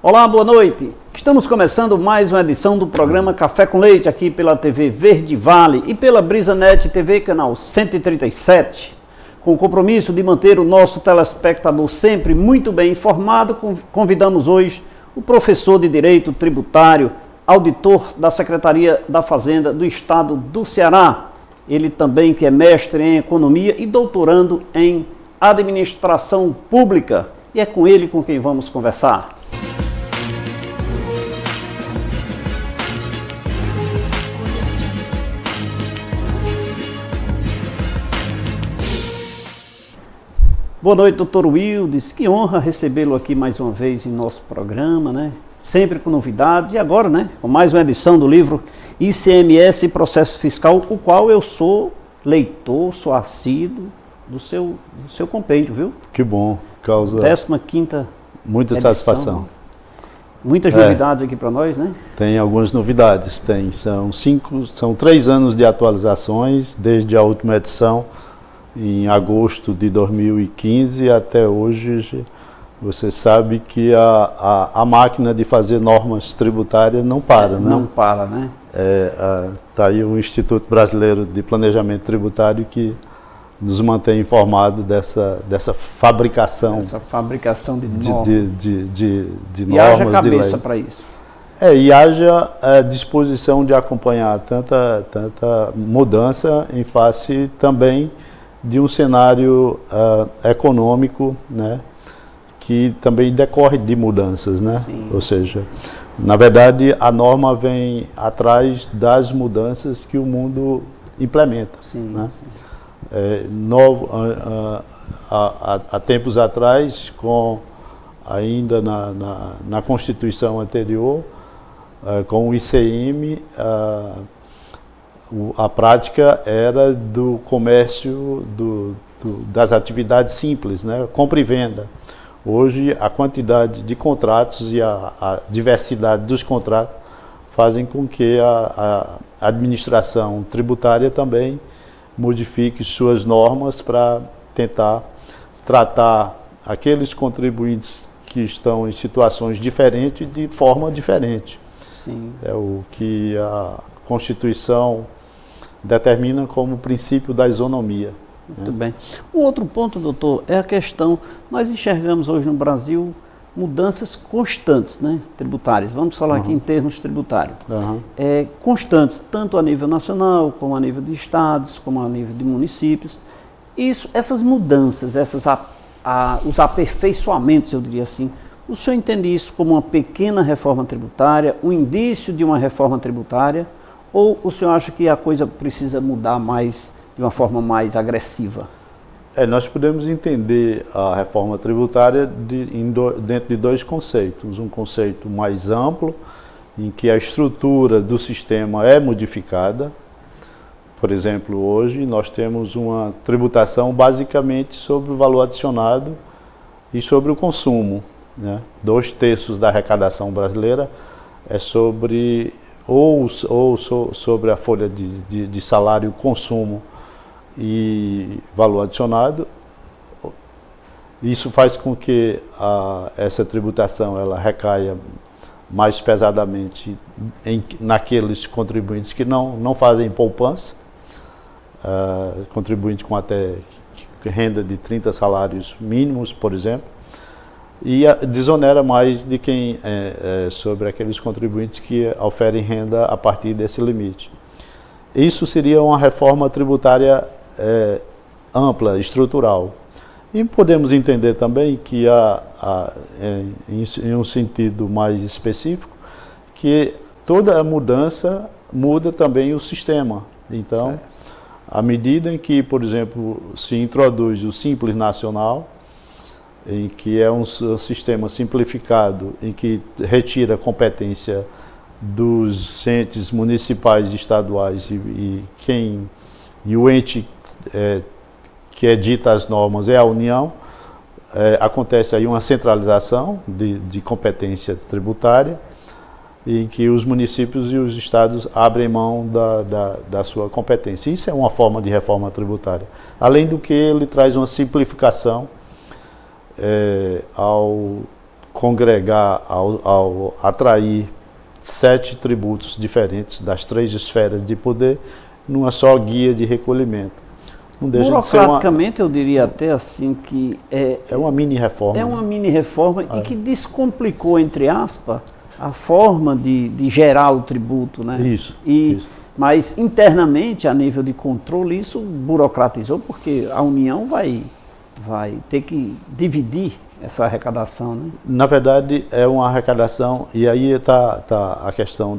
Olá, boa noite. Estamos começando mais uma edição do programa Café com Leite, aqui pela TV Verde Vale e pela BrisaNet TV, canal 137. Com o compromisso de manter o nosso telespectador sempre muito bem informado, convidamos hoje o professor de Direito Tributário, auditor da Secretaria da Fazenda do Estado do Ceará. Ele também que é mestre em Economia e doutorando em Administração Pública. E é com ele com quem vamos conversar. Boa noite, doutor Wildes. Que honra recebê-lo aqui mais uma vez em nosso programa, né? Sempre com novidades. E agora, né? Com mais uma edição do livro ICMS e Processo Fiscal, o qual eu sou leitor, sou assíduo do seu compêndio, viu? Que bom. Causa 15ª muita edição. Satisfação. Muitas novidades aqui para nós, né? Tem algumas novidades, são 3 anos de atualizações, desde a última edição, em agosto de 2015 até hoje. Você sabe que a máquina de fazer normas tributárias não para, né? Não para, né? Está aí o Instituto Brasileiro de Planejamento Tributário que nos mantém informado dessa fabricação. Essa fabricação de normas. De e normas, haja cabeça para isso. E haja disposição de acompanhar tanta mudança em face também de um cenário econômico, né, que também decorre de mudanças, né? Sim. Ou seja, na verdade, a norma vem atrás das mudanças que o mundo implementa. Sim, né? sim. Há tempos atrás, ainda na Constituição anterior, com o ICM, a prática era do comércio das atividades simples, né? Compra e venda. Hoje, a quantidade de contratos e a diversidade dos contratos fazem com que a administração tributária também modifique suas normas para tentar tratar aqueles contribuintes que estão em situações diferentes de forma diferente. Sim. É o que a Constituição determina como princípio da isonomia. Muito bem. Um outro ponto, doutor, é a questão, nós enxergamos hoje no Brasil mudanças constantes, né, tributárias. Vamos falar aqui em termos tributários. Constantes, tanto a nível nacional, como a nível de estados, como a nível de municípios. Essas mudanças, os aperfeiçoamentos, eu diria assim, o senhor entende isso como uma pequena reforma tributária, um indício de uma reforma tributária, ou o senhor acha que a coisa precisa mudar mais, de uma forma mais agressiva? Nós podemos entender a reforma tributária dentro de 2 conceitos. Um conceito mais amplo, em que a estrutura do sistema é modificada. Por exemplo, hoje nós temos uma tributação basicamente sobre o valor adicionado e sobre o consumo, né? 2/3 da arrecadação brasileira é sobre sobre a folha de salário, consumo e valor adicionado. Isso faz com que essa tributação ela recaia mais pesadamente naqueles contribuintes que não fazem poupança, contribuinte com até renda de 30 salários mínimos, por exemplo, e desonera mais de quem sobre aqueles contribuintes que oferem renda a partir desse limite. Isso seria uma reforma tributária ampla, estrutural. E podemos entender também que em um sentido mais específico, que toda mudança muda também o sistema. Então, certo. À medida em que, por exemplo, se introduz o Simples Nacional, em que é um sistema simplificado, em que retira a competência dos entes municipais e estaduais e o ente que edita as normas é a União, acontece aí uma centralização de competência tributária, em que os municípios e os estados abrem mão da sua competência. Isso é uma forma de reforma tributária. Além do que, ele traz uma simplificação ao congregar, ao atrair 7 tributos diferentes das 3 esferas de poder numa só guia de recolhimento. Não deixa de ser burocraticamente, eu diria até assim que é uma mini-reforma. É uma mini-reforma e que descomplicou, entre aspas, a forma de gerar o tributo, né? Isso. Mas internamente, a nível de controle, isso burocratizou, porque a União vai ter que dividir essa arrecadação, né? Na verdade, é uma arrecadação, e aí está a questão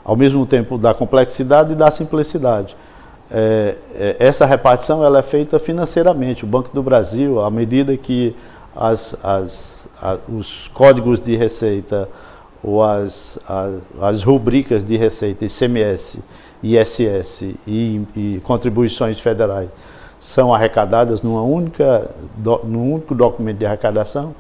ao mesmo tempo da complexidade e da simplicidade. Essa repartição ela é feita financeiramente. O Banco do Brasil, à medida que os códigos de receita ou as rubricas de receita, ICMS, ISS e contribuições federais são arrecadadas num único documento de arrecadação,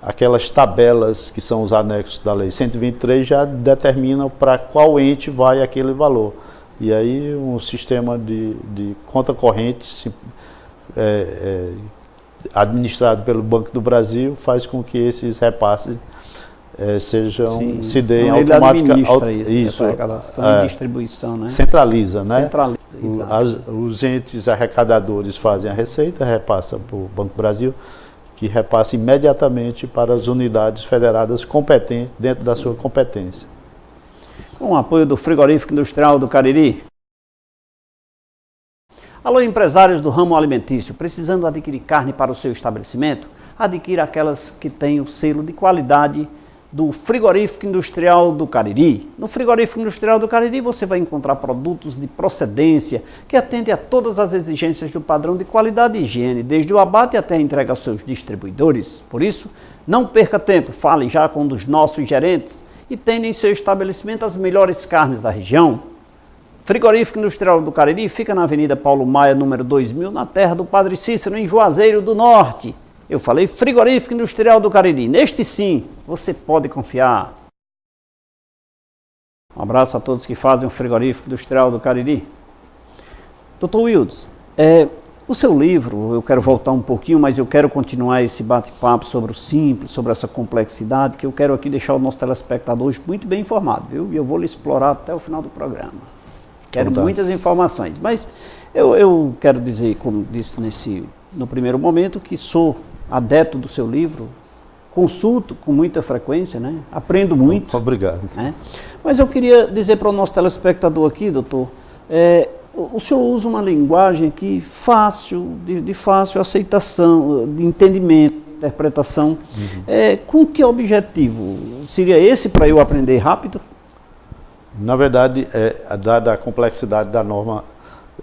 aquelas tabelas que são os anexos da Lei 123 já determinam para qual ente vai aquele valor. E aí um sistema de conta corrente administrado pelo Banco do Brasil faz com que esses repasses se deem automaticamente. Isso, arrecadação e distribuição, né? Centraliza, né? Centraliza, os entes arrecadadores fazem a receita, repassa para o Banco do Brasil, que repassa imediatamente para as unidades federadas competentes dentro da sua competência. Com o apoio do Frigorífico Industrial do Cariri. Alô, empresários do ramo alimentício, precisando adquirir carne para o seu estabelecimento? Adquira aquelas que têm o selo de qualidade do Frigorífico Industrial do Cariri. No Frigorífico Industrial do Cariri você vai encontrar produtos de procedência que atendem a todas as exigências do padrão de qualidade e higiene, desde o abate até a entrega aos seus distribuidores. Por isso, não perca tempo, fale já com um dos nossos gerentes e tenha em seu estabelecimento as melhores carnes da região. Frigorífico Industrial do Cariri fica na Avenida Paulo Maia, número 2000, na terra do Padre Cícero, em Juazeiro do Norte. Eu falei Frigorífico Industrial do Cariri. Neste sim, você pode confiar. Um abraço a todos que fazem o Frigorífico Industrial do Cariri. Dr. Wildes, o seu livro, eu quero voltar um pouquinho, mas eu quero continuar esse bate-papo sobre o simples, sobre essa complexidade, que eu quero aqui deixar o nosso telespectador hoje muito bem informado, viu? E eu vou lhe explorar até o final do programa. Quero muitas informações, mas eu quero dizer, como disse no primeiro momento, que sou adepto do seu livro, consulto com muita frequência, né? Aprendo muito. Obrigado. Né? Mas eu queria dizer para o nosso telespectador aqui, doutor, o senhor usa uma linguagem aqui fácil, de fácil aceitação, de entendimento, interpretação. Com que objetivo? Seria esse para eu aprender rápido? Na verdade, dada a complexidade da norma,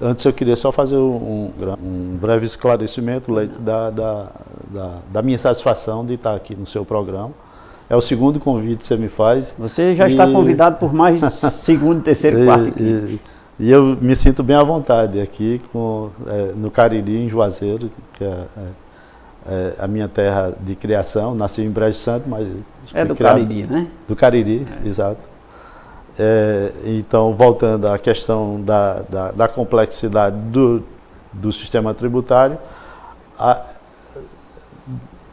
antes eu queria só fazer um breve esclarecimento, Leite, da minha satisfação de estar aqui no seu programa. É o segundo convite que você me faz. Você já está convidado por mais segundo, terceiro, quarto aqui. E eu me sinto bem à vontade aqui no Cariri, em Juazeiro, que é a minha terra de criação. Nasci em Brejo Santo, mas... É do Cariri, né? Do Cariri, exato. Então, voltando à questão da complexidade do sistema tributário,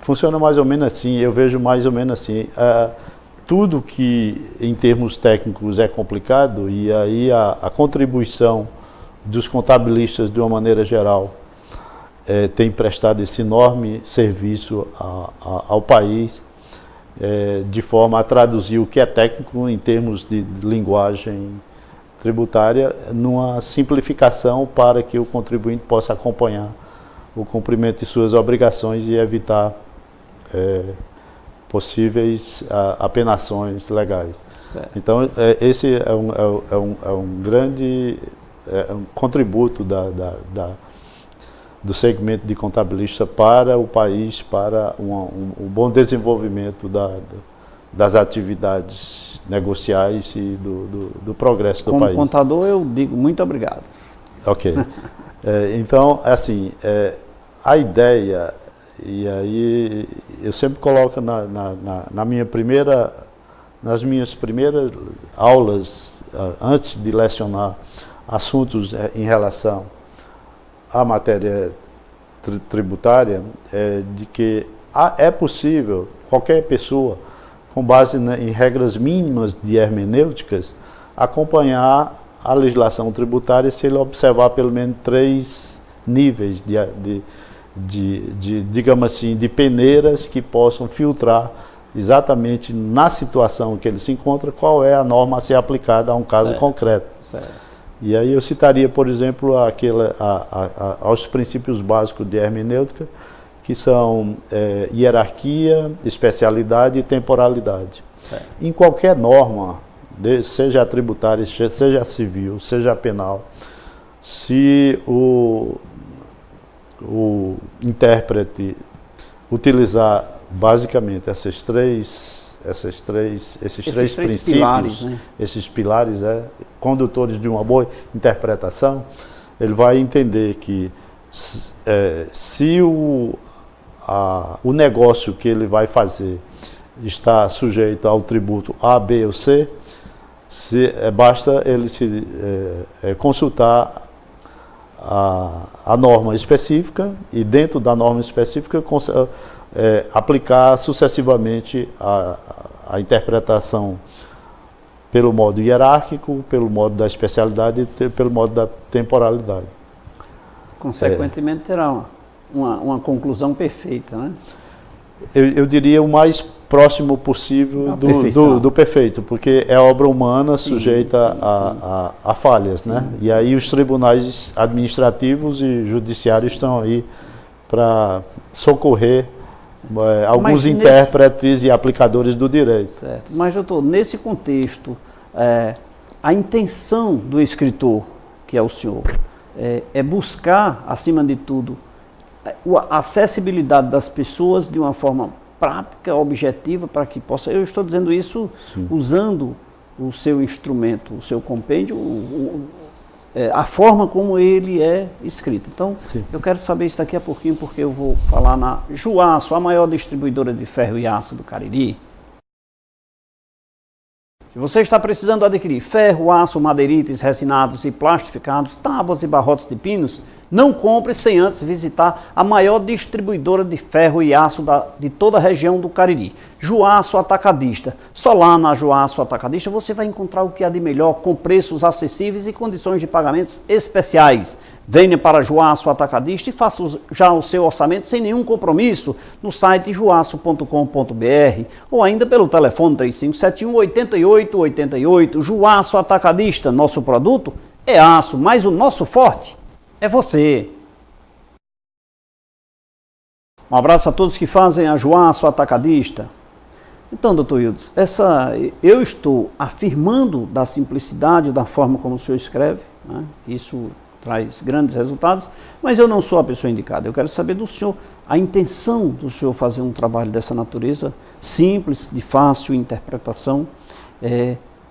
funciona mais ou menos assim, eu vejo mais ou menos assim. Tudo que em termos técnicos é complicado, e aí a contribuição dos contabilistas de uma maneira geral tem prestado esse enorme serviço ao país, de forma a traduzir o que é técnico em termos de linguagem tributária numa simplificação para que o contribuinte possa acompanhar o cumprimento de suas obrigações e evitar possíveis apenações legais. Certo. Então, esse é um grande contributo do segmento de contabilista para o país, para um bom desenvolvimento das atividades negociais e do progresso do país. Como contador, eu digo muito obrigado. Ok. Então, assim, a ideia, e aí eu sempre coloco nas minhas primeiras aulas, antes de lecionar assuntos em relação a matéria tributária, de que é possível qualquer pessoa, com base em regras mínimas de hermenêuticas, acompanhar a legislação tributária se ele observar pelo menos 3 níveis digamos assim, de peneiras que possam filtrar exatamente na situação que ele se encontra qual é a norma a ser aplicada a um caso concreto. E aí eu citaria, por exemplo, aos princípios básicos de hermenêutica, que são hierarquia, especialidade e temporalidade. Em qualquer norma, seja a tributária, seja a civil, seja a penal, se o intérprete utilizar basicamente esses três princípios, pilares, né? esses pilares condutores de uma boa interpretação, ele vai entender que se o negócio que ele vai fazer está sujeito ao tributo A, B ou C, basta ele consultar a norma específica e dentro da norma específica aplicar sucessivamente a interpretação pelo modo hierárquico, pelo modo da especialidade e pelo modo da temporalidade. Consequentemente terá uma conclusão perfeita, né? Eu diria o mais próximo possível do perfeito, porque é obra humana sujeita a falhas, né? E aí os tribunais administrativos e judiciários estão aí para socorrer alguns intérpretes e aplicadores do direito. Certo. Mas, doutor, nesse contexto, a intenção do escritor, que é o senhor, é buscar, acima de tudo, a acessibilidade das pessoas de uma forma prática, objetiva, para que possa... Eu estou dizendo isso usando o seu instrumento, o seu compêndio, a forma como ele é escrito. Então, eu quero saber isso daqui a pouquinho, porque eu vou falar na Juaço, a maior distribuidora de ferro e aço do Cariri. Se você está precisando adquirir ferro, aço, madeirites, resinados e plastificados, tábuas e barrotes de pinos, não compre sem antes visitar a maior distribuidora de ferro e aço de toda a região do Cariri, Juaço Atacadista. Só lá na Juaço Atacadista você vai encontrar o que há de melhor, com preços acessíveis e condições de pagamentos especiais. Venha para Juaço Atacadista e faça já o seu orçamento sem nenhum compromisso no site juaço.com.br ou ainda pelo telefone 3571-8888. Juaço Atacadista, nosso produto é aço, mas o nosso forte é você. Um abraço a todos que fazem a Juaço Atacadista. Então, doutor Ildes, eu estou afirmando da simplicidade, da forma como o senhor escreve, né? Isso traz grandes resultados, mas eu não sou a pessoa indicada. Eu quero saber do senhor, a intenção do senhor fazer um trabalho dessa natureza, simples, de fácil interpretação,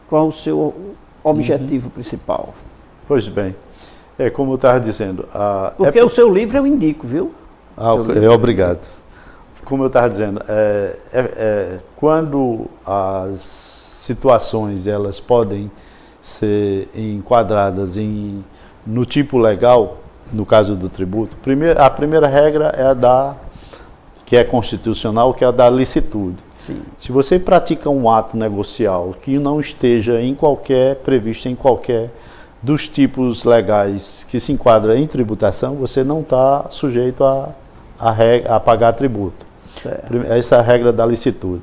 qual o seu objetivo principal? Pois bem, como eu estava dizendo... Porque o seu livro eu indico, viu? Obrigado. Como eu estava dizendo, quando as situações elas podem ser enquadradas no tipo legal, no caso do tributo, a primeira regra é que é constitucional, que é a da licitude. Sim. Se você pratica um ato negocial que não esteja previsto em qualquer dos tipos legais que se enquadra em tributação, você não está sujeito a pagar tributo. Certo. Essa é a regra da licitude.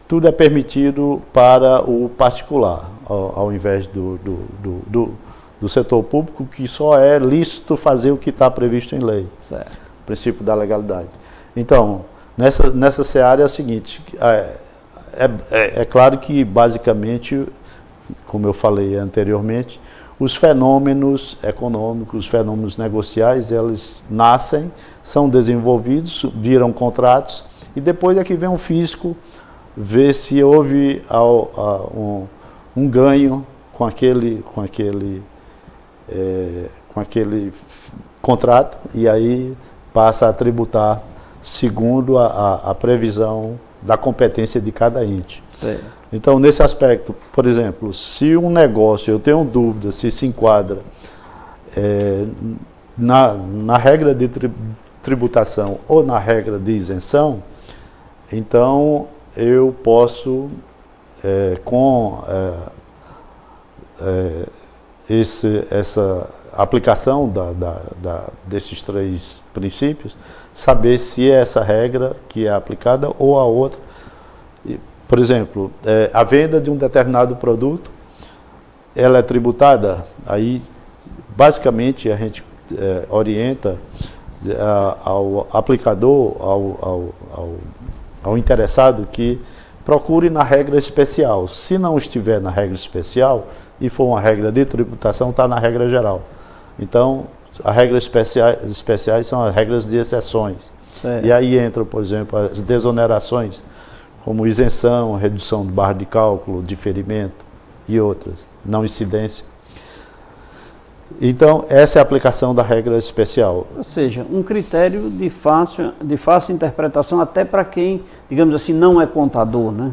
Tudo é permitido para o particular, ao invés do setor público, que só é lícito fazer o que está previsto em lei. Certo. O princípio da legalidade. Então, nessa seara é o seguinte, é claro que, basicamente, como eu falei anteriormente, os fenômenos econômicos, os fenômenos negociais, eles nascem, são desenvolvidos, viram contratos, e depois é que vem um fisco ver se houve um ganho com aquele contrato, e aí passa a tributar segundo a previsão da competência de cada ente. Certo. Então, nesse aspecto, por exemplo, se um negócio, eu tenho dúvida se enquadra na regra de tributação ou na regra de isenção, Então, eu posso, com essa aplicação desses 3 princípios, saber se é essa regra que é aplicada ou a outra. Por exemplo, a venda de um determinado produto, ela é tributada, aí basicamente a gente orienta ao aplicador, ao interessado, que procure na regra especial. Se não estiver na regra especial e for uma regra de tributação, está na regra geral. Então, as regras especiais são as regras de exceções. Certo. E aí entram, por exemplo, as desonerações, como isenção, redução do barra de cálculo, diferimento e outras, não incidência. Então, essa é a aplicação da regra especial. Ou seja, um critério de fácil interpretação até para quem, digamos assim, não é contador, né?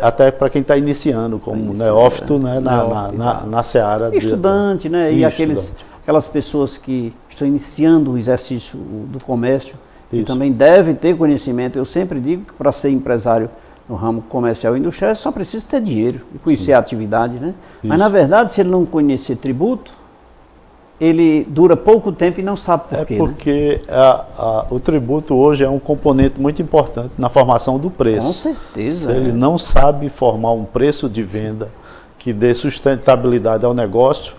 Até para quem está iniciando como neófito, né, na seara. Estudante, né? E aquelas pessoas que estão iniciando o exercício do comércio, e também devem ter conhecimento. Eu sempre digo que para ser empresário no ramo comercial e industrial, só precisa ter dinheiro e conhecer a atividade, né? Mas, na verdade, se ele não conhecer tributo, ele dura pouco tempo e não sabe por quê. Porque o tributo hoje é um componente muito importante na formação do preço. Com certeza. Se ele não sabe formar um preço de venda que dê sustentabilidade ao negócio,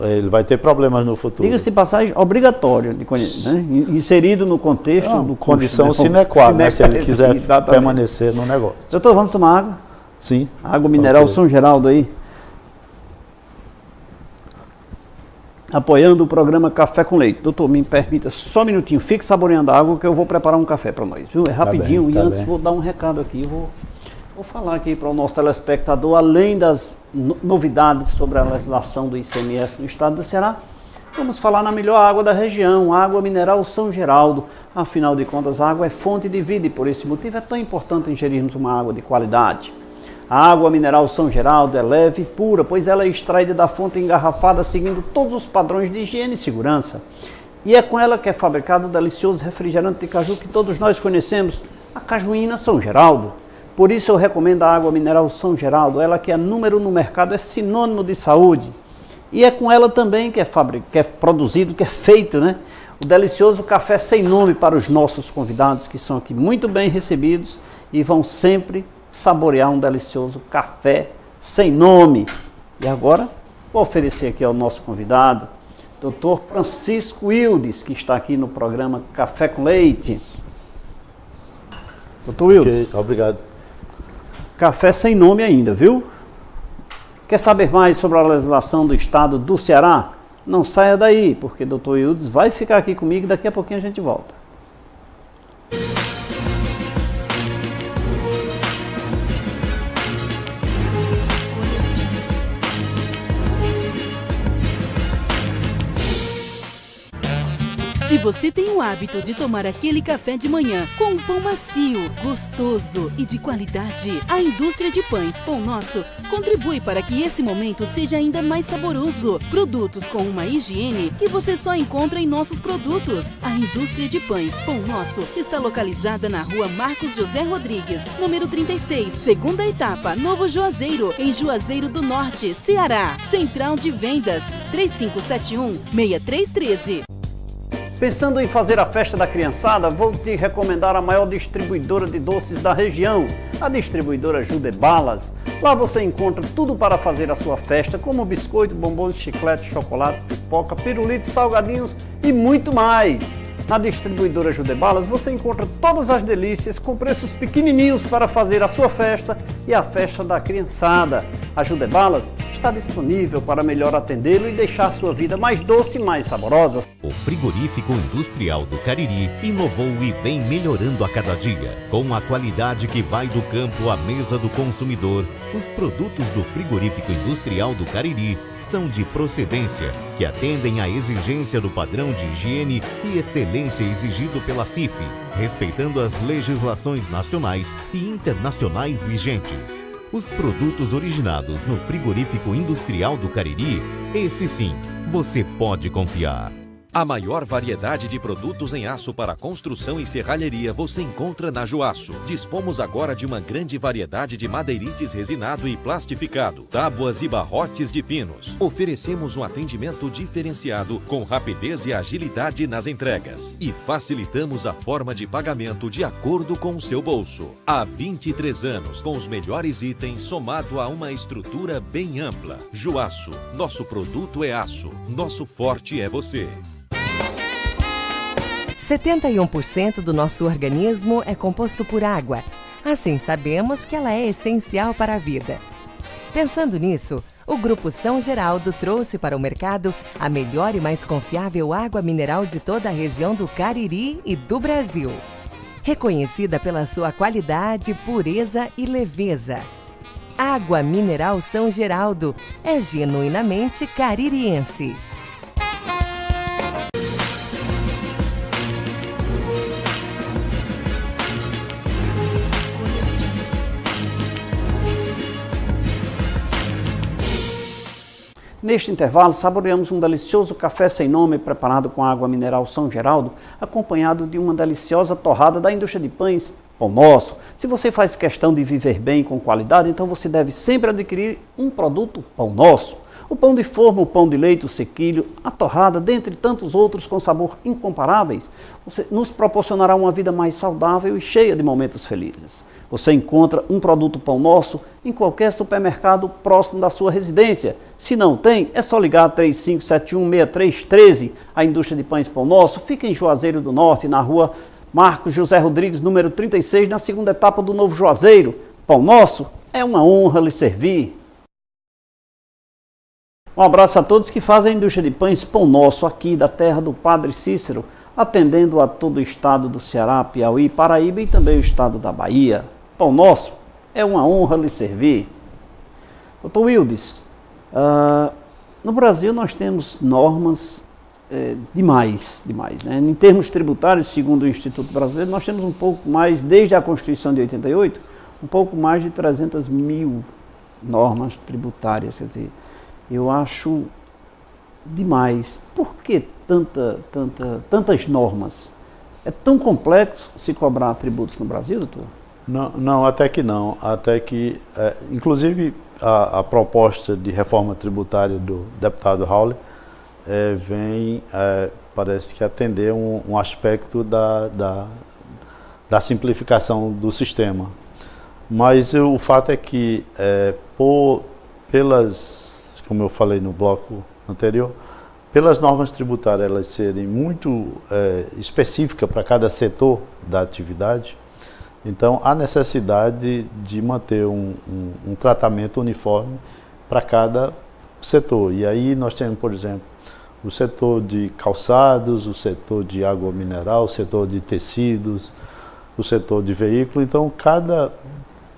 ele vai ter problemas no futuro. Diga-se de passagem, obrigatório de conhecer, né? Inserido no contexto do condição sine qua non, se ele quiser permanecer no negócio. Doutor, vamos tomar água? Sim. Água mineral São Geraldo aí. Apoiando o programa Café com Leite. Doutor, me permita só um minutinho, fique saboreando a água que eu vou preparar um café para nós, viu? É rapidinho. E antes vou dar um recado aqui, vou falar aqui para o nosso telespectador, além das novidades sobre a legislação do ICMS no estado do Ceará, vamos falar na melhor água da região, água mineral São Geraldo. Afinal de contas, a água é fonte de vida e por esse motivo é tão importante ingerirmos uma água de qualidade. A água mineral São Geraldo é leve e pura, pois ela é extraída da fonte engarrafada seguindo todos os padrões de higiene e segurança. E é com ela que é fabricado o delicioso refrigerante de caju que todos nós conhecemos, a Cajuína São Geraldo. Por isso eu recomendo a água mineral São Geraldo, ela que é número no mercado, é sinônimo de saúde. E é com ela também que é produzido, que é feito, né? O delicioso café sem nome para os nossos convidados, que são aqui muito bem recebidos e vão sempre saborear um delicioso café sem nome. E agora, vou oferecer aqui ao nosso convidado, Dr. Francisco Wildes, que está aqui no programa Café com Leite. Dr. Wildes. Okay, obrigado. Café sem nome ainda, viu? Quer saber mais sobre a legislação do estado do Ceará? Não saia daí, porque Dr. Wildes vai ficar aqui comigo e daqui a pouquinho a gente volta. Se você tem o hábito de tomar aquele café de manhã com um pão macio, gostoso e de qualidade, a indústria de pães Pão Nosso contribui para que esse momento seja ainda mais saboroso. Produtos com uma higiene que você só encontra em nossos produtos. A indústria de pães Pão Nosso está localizada na rua Marcos José Rodrigues, número 36, segunda etapa, Novo Juazeiro, em Juazeiro do Norte, Ceará. Central de Vendas, 3571-6313. Pensando em fazer a festa da criançada, vou te recomendar a maior distribuidora de doces da região, a distribuidora Judebalas. Lá você encontra tudo para fazer a sua festa, como biscoito, bombons, chiclete, chocolate, pipoca, pirulito, salgadinhos e muito mais. Na distribuidora Judebalas você encontra todas as delícias com preços pequenininhos para fazer a sua festa e a festa da criançada. A Judebalas está disponível para melhor atendê-lo e deixar sua vida mais doce e mais saborosa. O Frigorífico Industrial do Cariri inovou e vem melhorando a cada dia. Com a qualidade que vai do campo à mesa do consumidor, os produtos do Frigorífico Industrial do Cariri são de procedência, que atendem à exigência do padrão de higiene e excelência exigido pela CIF, respeitando as legislações nacionais e internacionais vigentes. Os produtos originados no Frigorífico Industrial do Cariri, esse sim, você pode confiar. A maior variedade de produtos em aço para construção e serralheria você encontra na Juaço. Dispomos agora de uma grande variedade de madeirites resinado e plastificado, tábuas e barrotes de pinos. Oferecemos um atendimento diferenciado com rapidez e agilidade nas entregas. E facilitamos a forma de pagamento de acordo com o seu bolso. Há 23 anos, com os melhores itens somado a uma estrutura bem ampla. Juaço, nosso produto é aço, nosso forte é você. 71% do nosso organismo é composto por água. Assim, sabemos que ela é essencial para a vida. Pensando nisso, o Grupo São Geraldo trouxe para o mercado a melhor e mais confiável água mineral de toda a região do Cariri e do Brasil. Reconhecida pela sua qualidade, pureza e leveza. Água Mineral São Geraldo é genuinamente caririense. Neste intervalo, saboreamos um delicioso café sem nome preparado com água mineral São Geraldo, acompanhado de uma deliciosa torrada da indústria de pães Pão Nosso. Se você faz questão de viver bem com qualidade, então você deve sempre adquirir um produto Pão Nosso. O pão de forma, o pão de leite, o sequilho, a torrada, dentre tantos outros com sabor incomparáveis, nos proporcionará uma vida mais saudável e cheia de momentos felizes. Você encontra um produto Pão Nosso em qualquer supermercado próximo da sua residência. Se não tem, é só ligar 35716313. A indústria de pães Pão Nosso fica em Juazeiro do Norte, na rua Marcos José Rodrigues, número 36, na segunda etapa do Novo Juazeiro. Pão Nosso, é uma honra lhe servir. Um abraço a todos que fazem a indústria de pães Pão Nosso aqui da terra do Padre Cícero, atendendo a todo o estado do Ceará, Piauí, Paraíba e também o estado da Bahia. Pão Nosso, é uma honra lhe servir. Dr. Wildes, no Brasil nós temos normas demais, né? Em termos tributários, segundo o Instituto Brasileiro, nós temos um pouco mais, desde a Constituição de 88, um pouco mais de 300 mil normas tributárias. Quer dizer, eu acho demais. Por que tantas normas? É tão complexo se cobrar tributos no Brasil, doutor? Não, até que não. Até que, inclusive, a proposta de reforma tributária do deputado Raul vem, parece que, atender um aspecto da simplificação do sistema. Mas o fato é que, como eu falei no bloco anterior, pelas normas tributárias elas serem muito específicas para cada setor da atividade, então há necessidade de manter um tratamento uniforme para cada setor. E aí nós temos, por exemplo, o setor de calçados, o setor de água mineral, o setor de tecidos, o setor de veículo. Então,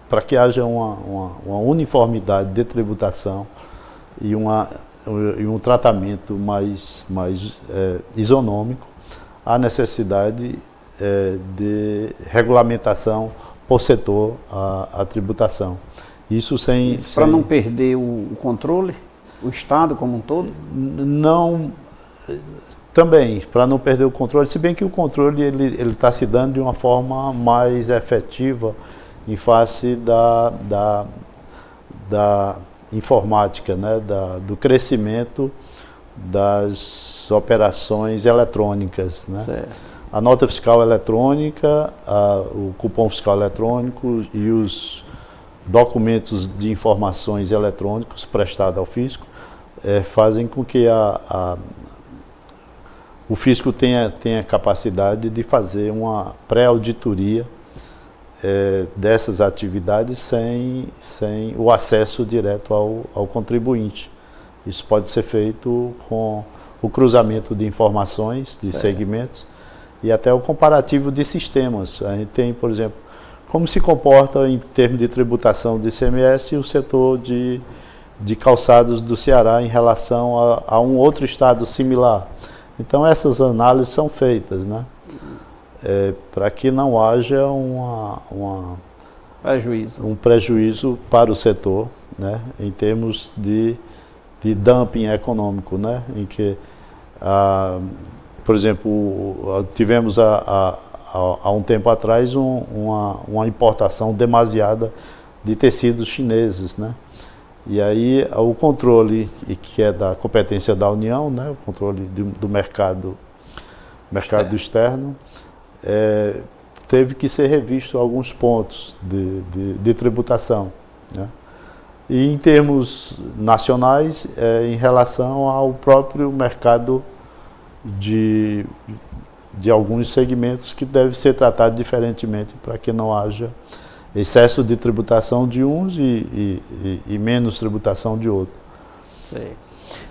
para que haja uma uniformidade de tributação e um tratamento mais isonômico, há necessidade de regulamentação por setor a tributação. Isso para não perder o controle, o Estado como um todo? Não, também, para não perder o controle, se bem que o controle ele está se dando de uma forma mais efetiva em face da informática, né, do crescimento das operações eletrônicas, né? Certo. A nota fiscal eletrônica, o cupom fiscal eletrônico e os documentos de informações eletrônicos prestados ao fisco fazem com que o fisco tenha capacidade de fazer uma pré-auditoria dessas atividades sem o acesso direto ao contribuinte. Isso pode ser feito com o cruzamento de informações, de segmentos, e até o comparativo de sistemas. A gente tem, por exemplo, como se comporta em termos de tributação de ICMS o setor de calçados do Ceará em relação a um outro estado similar. Então essas análises são feitas, né? Para que não haja um prejuízo para o setor, né? Em termos de dumping econômico, né? Em que por exemplo, tivemos há um tempo atrás uma importação demasiada de tecidos chineses, né? E aí o controle, que é da competência da União, né? O controle do mercado externo, teve que ser revisto alguns pontos de tributação, né? E em termos nacionais, em relação ao próprio mercado de alguns segmentos que deve ser tratado diferentemente para que não haja excesso de tributação de uns e menos tributação de outros. Sei.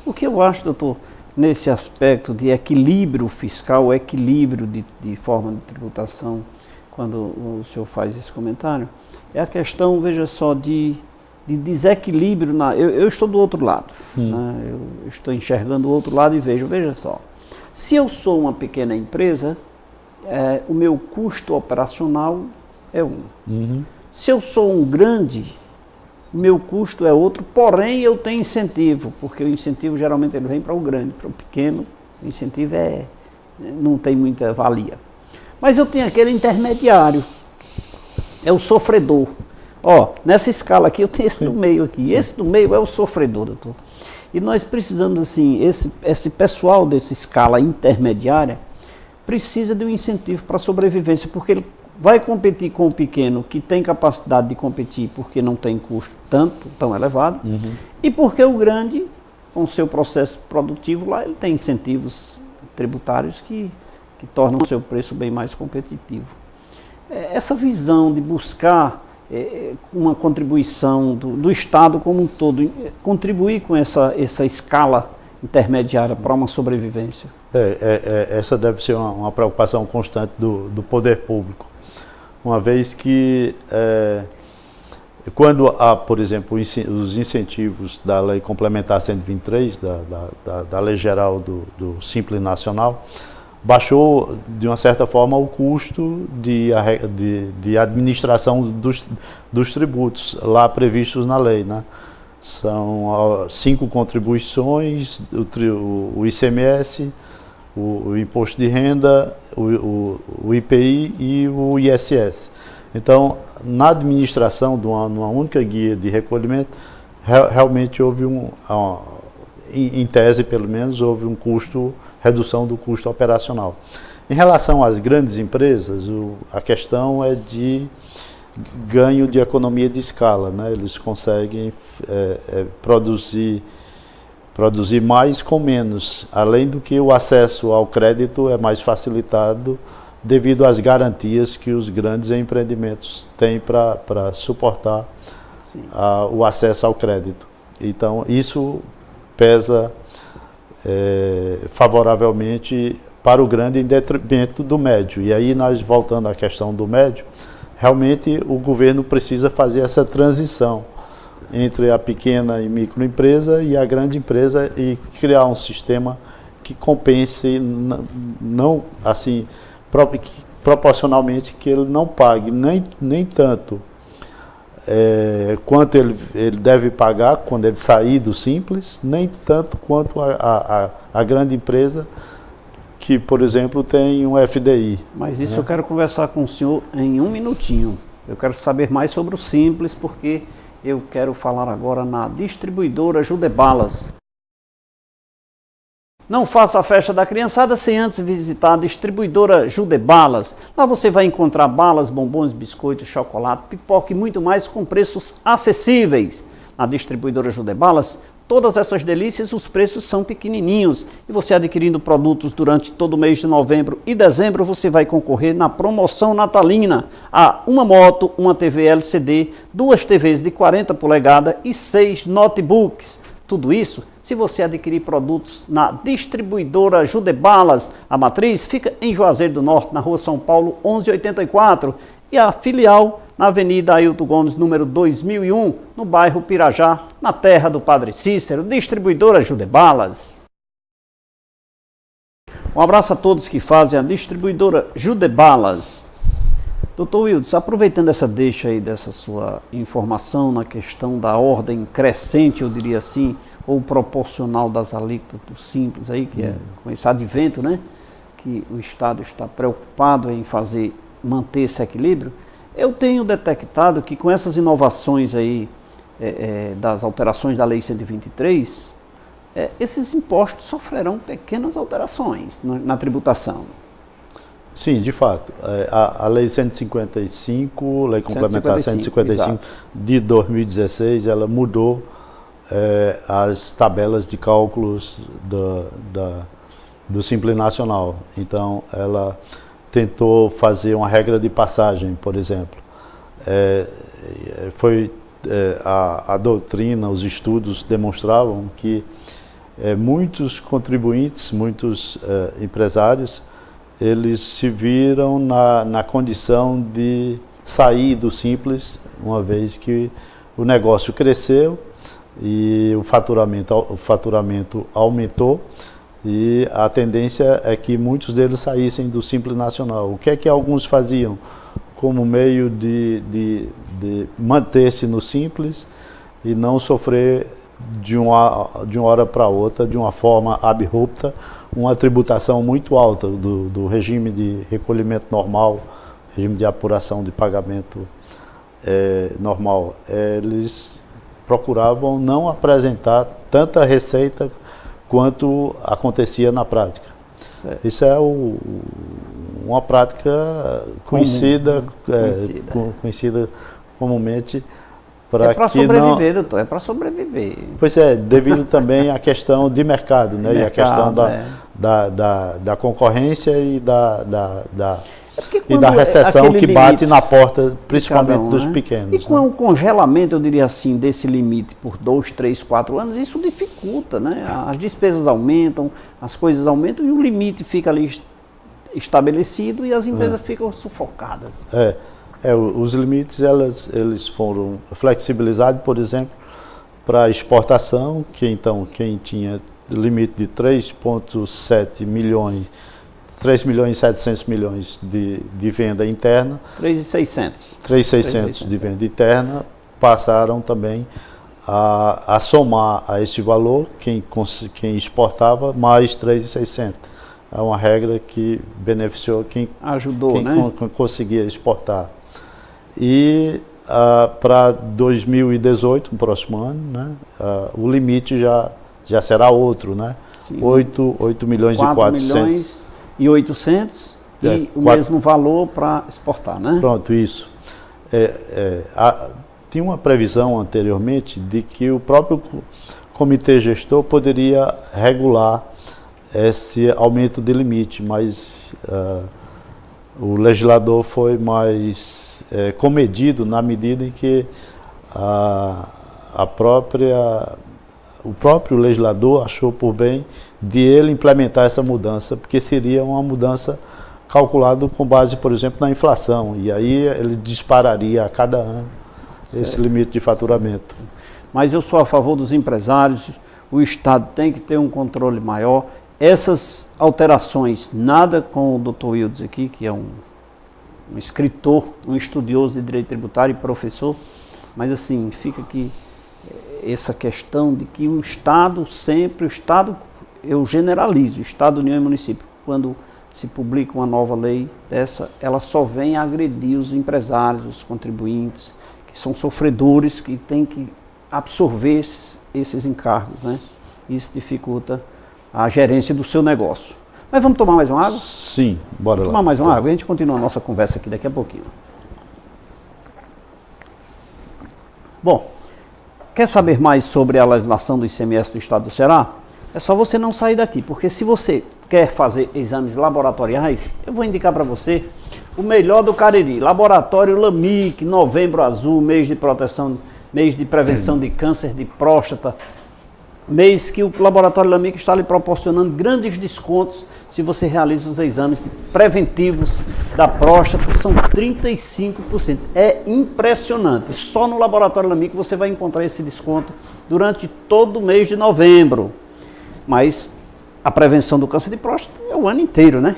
O que eu acho, doutor, nesse aspecto de equilíbrio fiscal, equilíbrio de forma de tributação, quando o senhor faz esse comentário, é a questão, veja só, de desequilíbrio. Eu estou do outro lado, né? Eu estou enxergando o outro lado e veja só. Se eu sou uma pequena empresa, o meu custo operacional é um. Uhum. Se eu sou um grande, meu custo é outro, porém eu tenho incentivo, porque o incentivo geralmente ele vem para o grande, para o pequeno, o incentivo não tem muita valia. Mas eu tenho aquele intermediário, é o sofredor. Ó, nessa escala aqui eu tenho esse do meio aqui, esse do meio é o sofredor, doutor. E nós precisamos, assim, esse pessoal dessa escala intermediária precisa de um incentivo para a sobrevivência, porque ele vai competir com o pequeno que tem capacidade de competir porque não tem custo tão elevado, e porque o grande, com o seu processo produtivo lá, ele tem incentivos tributários que tornam o seu preço bem mais competitivo. Essa visão de buscar uma contribuição do Estado como um todo, contribuir com essa escala intermediária para uma sobrevivência. Essa deve ser uma preocupação constante do poder público, uma vez que quando há, por exemplo, os incentivos da Lei Complementar 123, da Lei Geral do Simples Nacional, baixou, de uma certa forma, o custo de administração dos tributos lá previstos na lei, né? São 5 contribuições, o ICMS, o Imposto de Renda, o IPI e o ISS. Então, na administração de uma única guia de recolhimento, realmente houve em tese pelo menos, houve redução do custo operacional. Em relação às grandes empresas, a questão é de ganho de economia de escala, né? Eles conseguem produzir mais com menos, além do que o acesso ao crédito é mais facilitado devido às garantias que os grandes empreendimentos têm para suportar o acesso ao crédito. Então, isso pesa favoravelmente para o grande em detrimento do médio. E aí, nós voltando à questão do médio, realmente o governo precisa fazer essa transição entre a pequena e microempresa e a grande empresa e criar um sistema que compense, não assim, proporcionalmente, que ele não pague nem tanto quanto ele deve pagar quando ele sair do Simples, nem tanto quanto a grande empresa que, por exemplo, tem um FDI. Mas isso eu quero conversar com o senhor em um minutinho. Eu quero saber mais sobre o Simples, porque eu quero falar agora na distribuidora Judebalas. Não faça a festa da criançada sem antes visitar a distribuidora Judebalas. Lá você vai encontrar balas, bombons, biscoitos, chocolate, pipoca e muito mais com preços acessíveis. Na distribuidora Judebalas, todas essas delícias, os preços são pequenininhos. E você adquirindo produtos durante todo o mês de novembro e dezembro, você vai concorrer na promoção natalina a uma moto, uma TV LCD, 2 TVs de 40 polegadas e 6 notebooks. Tudo isso se você adquirir produtos na distribuidora Judebalas. A matriz fica em Juazeiro do Norte, na rua São Paulo, 1184. E a filial na Avenida Ailton Gomes, número 2001, no bairro Pirajá, na terra do Padre Cícero. Distribuidora Judebalas. Um abraço a todos que fazem a distribuidora Judebalas. Doutor Wildes, aproveitando essa deixa aí dessa sua informação na questão da ordem crescente, eu diria assim, ou proporcional das alíquotas do Simples aí, que é com esse advento, né, que o Estado está preocupado em manter esse equilíbrio, eu tenho detectado que com essas inovações aí, das alterações da Lei 123, esses impostos sofrerão pequenas alterações na tributação. Sim, de fato. A Lei 155, Lei Complementar 155 de 2016, ela mudou as tabelas de cálculos do Simples Nacional. Então, ela tentou fazer uma regra de passagem, por exemplo. A doutrina, os estudos demonstravam que muitos contribuintes, muitos empresários, eles se viram na condição de sair do Simples, uma vez que o negócio cresceu e o faturamento aumentou, e a tendência é que muitos deles saíssem do Simples Nacional. O que é que alguns faziam como meio de manter-se no Simples e não sofrer de uma hora para outra, de uma forma abrupta, uma tributação muito alta do regime de recolhimento normal, regime de apuração de pagamento normal. Eles procuravam não apresentar tanta receita quanto acontecia na prática. Certo. Isso é uma prática conhecida comumente. É para sobreviver, doutor, é para sobreviver. Pois é, devido também à questão de mercado, né? E a questão da concorrência e da recessão que bate na porta, principalmente dos pequenos. E com o congelamento, eu diria assim, desse limite por 2, 3, 4 anos, isso dificulta, né? As despesas aumentam, as coisas aumentam e o limite fica ali estabelecido e as empresas ficam sufocadas. Os limites eles foram flexibilizados, por exemplo, para exportação, que então quem tinha limite de 3,7 milhões, 3 milhões e 700 milhões de venda interna, 3,600 de venda interna, passaram também a somar a este valor quem exportava mais 3,600. É uma regra que beneficiou quem conseguia exportar. E para 2018, no próximo ano, né, o limite já será outro, né? 8 milhões e 400. 4 milhões e 800 e o mesmo valor para exportar, né? Pronto, isso. Tinha uma previsão anteriormente de que o próprio comitê gestor poderia regular esse aumento de limite, mas o legislador foi mais comedido na medida em que o próprio legislador achou por bem de ele implementar essa mudança, porque seria uma mudança calculada com base, por exemplo, na inflação, e aí ele dispararia a cada ano esse limite de faturamento. Mas eu sou a favor dos empresários, o Estado tem que ter um controle maior. Essas alterações, nada com o Dr. Wildes aqui, que é um escritor, um estudioso de direito tributário e professor, mas assim, fica aqui essa questão de que o Estado eu generalizo, o Estado, União e Município, quando se publica uma nova lei dessa, ela só vem agredir os empresários, os contribuintes, que são sofredores, que têm que absorver esses encargos, né? Isso dificulta a gerência do seu negócio. Mas vamos tomar mais uma água? Sim, bora lá. Tomar mais uma água e a gente continua a nossa conversa aqui daqui a pouquinho. Bom, quer saber mais sobre a legislação do ICMS do Estado do Ceará? É só você não sair daqui, porque se você quer fazer exames laboratoriais, eu vou indicar para você o melhor do Cariri, Laboratório LAMIC, Novembro Azul, mês de proteção, mês de prevenção de câncer de próstata, mês que o Laboratório LAMIC está lhe proporcionando grandes descontos se você realiza os exames preventivos da próstata, são 35%. É impressionante. Só no Laboratório LAMIC você vai encontrar esse desconto durante todo o mês de novembro. Mas a prevenção do câncer de próstata é o ano inteiro, né?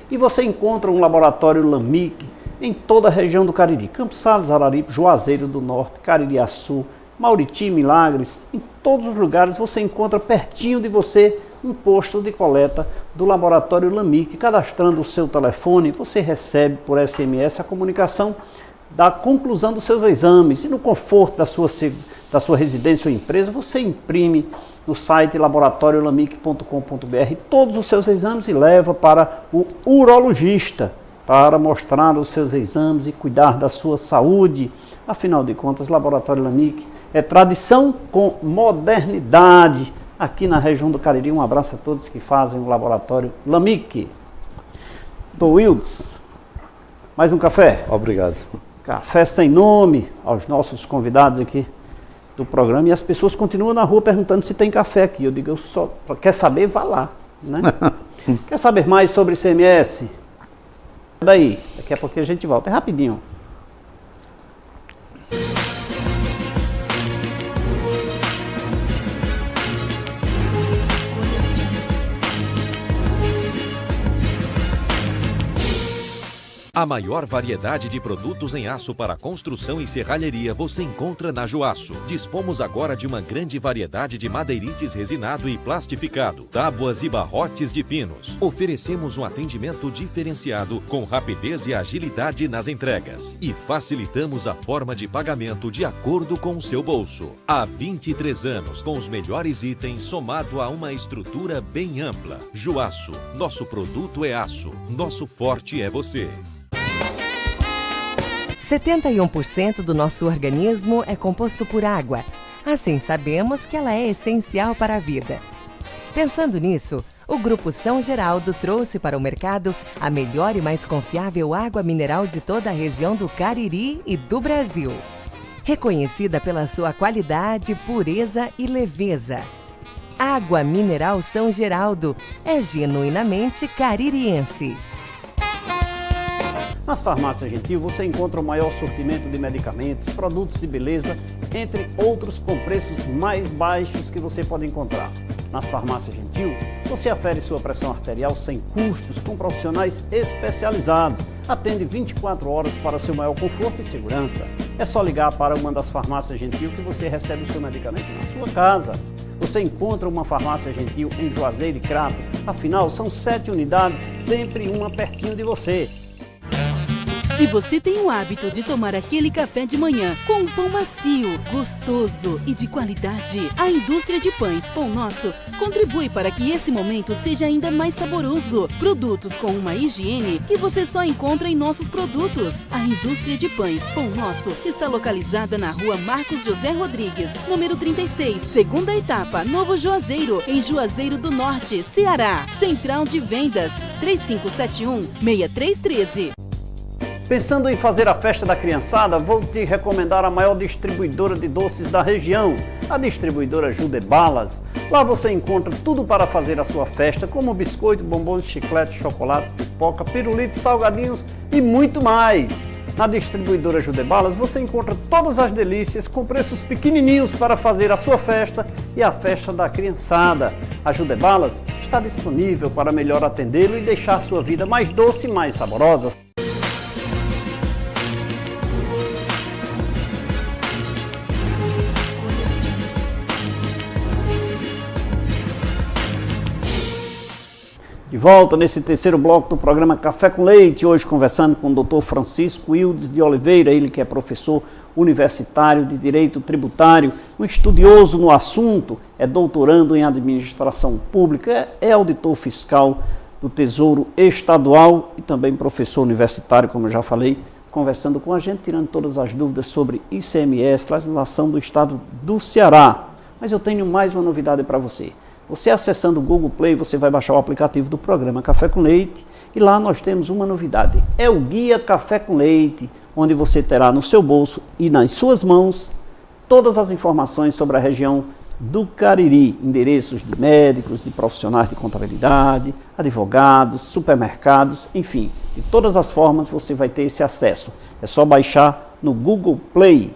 E você encontra um Laboratório LAMIC em toda a região do Cariri. Campos Sales, Araripe, Juazeiro do Norte, Caririaçu, Mauriti, Milagres, em todos os lugares você encontra pertinho de você um posto de coleta do Laboratório Lamic. Cadastrando o seu telefone, você recebe por SMS a comunicação da conclusão dos seus exames. E no conforto da sua residência ou empresa, você imprime no site laboratoriolamic.com.br todos os seus exames e leva para o urologista para mostrar os seus exames e cuidar da sua saúde. Afinal de contas, Laboratório Lamic é tradição com modernidade aqui na região do Cariri. Um abraço a todos que fazem o Laboratório Lamic. Dr. Wildes, mais um café? Obrigado. Café sem nome aos nossos convidados aqui do programa, e as pessoas continuam na rua perguntando se tem café aqui. Eu digo, eu só quer saber, vá lá, né? Quer saber mais sobre ICMS? Daí, daqui a pouquinho a gente volta, é rapidinho. A maior variedade de produtos em aço para construção e serralheria você encontra na Joaço. Dispomos agora de uma grande variedade de madeirites resinado e plastificado, tábuas e barrotes de pinos. Oferecemos um atendimento diferenciado com rapidez e agilidade nas entregas. E facilitamos a forma de pagamento de acordo com o seu bolso. Há 23 anos com os melhores itens somado a uma estrutura bem ampla. Joaço, nosso produto é aço, nosso forte é você. 71% do nosso organismo é composto por água. Assim, sabemos que ela é essencial para a vida. Pensando nisso, o Grupo São Geraldo trouxe para o mercado a melhor e mais confiável água mineral de toda a região do Cariri e do Brasil. Reconhecida pela sua qualidade, pureza e leveza. Água Mineral São Geraldo é genuinamente caririense. Nas farmácias Gentil você encontra o maior sortimento de medicamentos, produtos de beleza, entre outros com preços mais baixos que você pode encontrar. Nas farmácias Gentil você afere sua pressão arterial sem custos com profissionais especializados. Atende 24 horas para seu maior conforto e segurança. É só ligar para uma das farmácias Gentil que você recebe o seu medicamento na sua casa. Você encontra uma farmácia Gentil em Juazeiro e Crato. Afinal, são 7 unidades, sempre uma pertinho de você. Se você tem o hábito de tomar aquele café de manhã com um pão macio, gostoso e de qualidade, a indústria de pães Pão Nosso contribui para que esse momento seja ainda mais saboroso. Produtos com uma higiene que você só encontra em nossos produtos. A indústria de pães Pão Nosso está localizada na rua Marcos José Rodrigues, número 36, segunda etapa, Novo Juazeiro, em Juazeiro do Norte, Ceará. Central de Vendas, 3571-6313. Pensando em fazer a festa da criançada, vou te recomendar a maior distribuidora de doces da região, a distribuidora Judebalas. Lá você encontra tudo para fazer a sua festa, como biscoito, bombons, chiclete, chocolate, pipoca, pirulito, salgadinhos e muito mais. Na distribuidora Judebalas você encontra todas as delícias com preços pequenininhos para fazer a sua festa e a festa da criançada. A Judebalas está disponível para melhor atendê-lo e deixar sua vida mais doce e mais saborosa. De volta nesse terceiro bloco do programa Café com Leite, hoje conversando com o Dr. Francisco Wildes de Oliveira, ele que é professor universitário de Direito Tributário, um estudioso no assunto, é doutorando em Administração Pública, é auditor fiscal do Tesouro Estadual e também professor universitário, como eu já falei, conversando com a gente, tirando todas as dúvidas sobre ICMS, legislação do estado do Ceará. Mas eu tenho mais uma novidade para você. Você acessando o Google Play, você vai baixar o aplicativo do programa Café com Leite e lá nós temos uma novidade. É o Guia Café com Leite, onde você terá no seu bolso e nas suas mãos todas as informações sobre a região do Cariri, endereços de médicos, de profissionais de contabilidade, advogados, supermercados, enfim, de todas as formas você vai ter esse acesso. É só baixar no Google Play.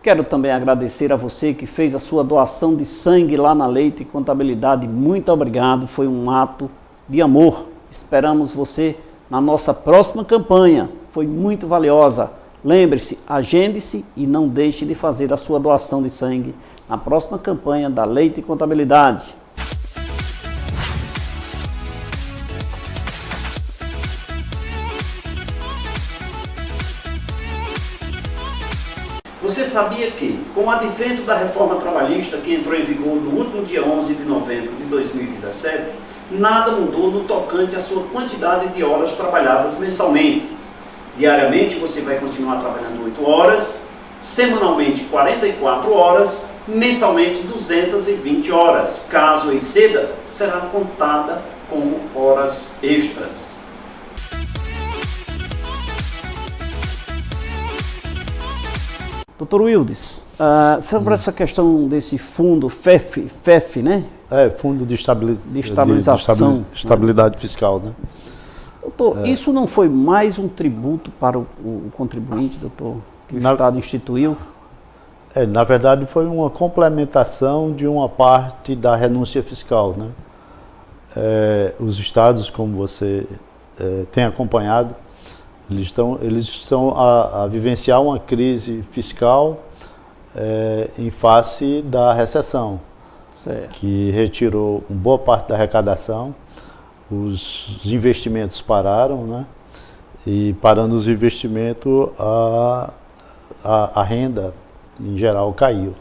Quero também agradecer a você que fez a sua doação de sangue lá na Leite Contabilidade. Muito obrigado, foi um ato de amor. Esperamos você na nossa próxima campanha, foi muito valiosa. Lembre-se, agende-se e não deixe de fazer a sua doação de sangue na próxima campanha da Leite Contabilidade. Você sabia que, com o advento da reforma trabalhista que entrou em vigor no último dia 11 de novembro de 2017, nada mudou no tocante à sua quantidade de horas trabalhadas mensalmente. Diariamente você vai continuar trabalhando 8 horas, semanalmente 44 horas, mensalmente 220 horas. Caso exceda, será contada como horas extras. Doutor Wildes, sobre essa questão desse fundo FEF, né? Fundo de Estabilização. Estabilidade fiscal, né? Doutor, isso não foi mais um tributo para o contribuinte, doutor, que o Estado instituiu? Na verdade, foi uma complementação de uma parte da renúncia fiscal, né? Os estados, como você tem acompanhado, eles estão a vivenciar uma crise fiscal em face da recessão, certo, que retirou uma boa parte da arrecadação, os investimentos pararam, né? E parando os investimentos, a renda em geral caiu.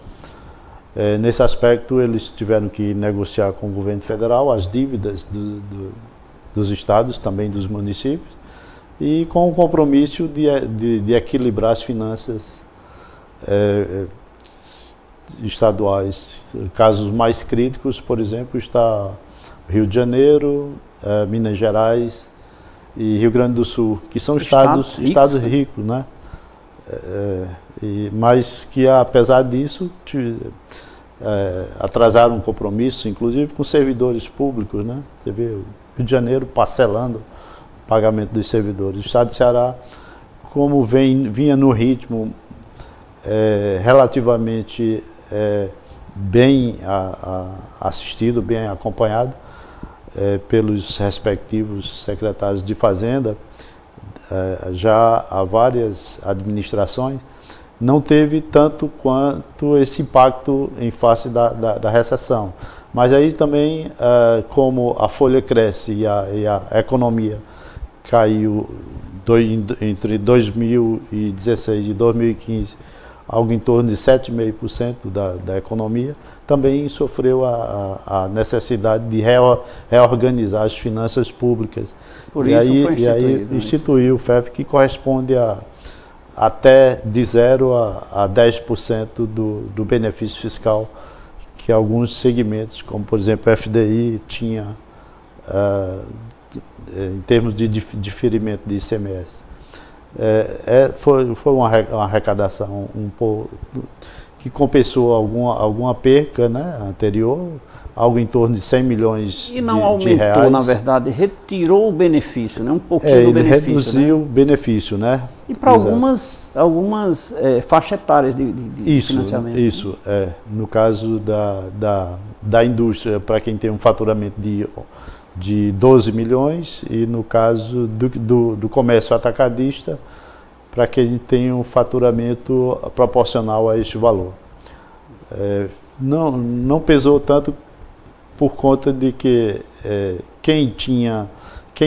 Nesse aspecto, eles tiveram que negociar com o governo federal as dívidas dos estados, também dos municípios, e com o compromisso de equilibrar as finanças estaduais. Casos mais críticos, por exemplo, está Rio de Janeiro, Minas Gerais e Rio Grande do Sul, que são estados ricos, né? Mas que, apesar disso, atrasaram um compromisso, inclusive com servidores públicos, né? Você vê o Rio de Janeiro parcelando pagamento dos servidores. O estado de Ceará, como vinha no ritmo relativamente bem assistido, bem acompanhado pelos respectivos secretários de Fazenda, já há várias administrações, não teve tanto quanto esse impacto em face da recessão. Mas aí também, como a folha cresce e a economia caiu entre 2016 e 2015, algo em torno de 7,5% da economia, também sofreu a necessidade de reorganizar as finanças públicas. Por isso foi instituído. E aí instituiu o FEF, que corresponde até de 0 a 10% do benefício fiscal que alguns segmentos, como por exemplo a FDI, tinha em termos de diferimento de ICMS. Foi uma arrecadação um pouco que compensou alguma perca, né, anterior, algo em torno de 100 milhões de reais. E não aumentou, na verdade, retirou o benefício, né, um pouquinho do benefício. Reduziu o benefício, né? E para algumas faixas etárias de financiamento. Isso, no caso da indústria, para quem tem um faturamento de 12 milhões, e no caso do comércio atacadista, para quem tem um faturamento proporcional a este valor. Não pesou tanto por conta de que quem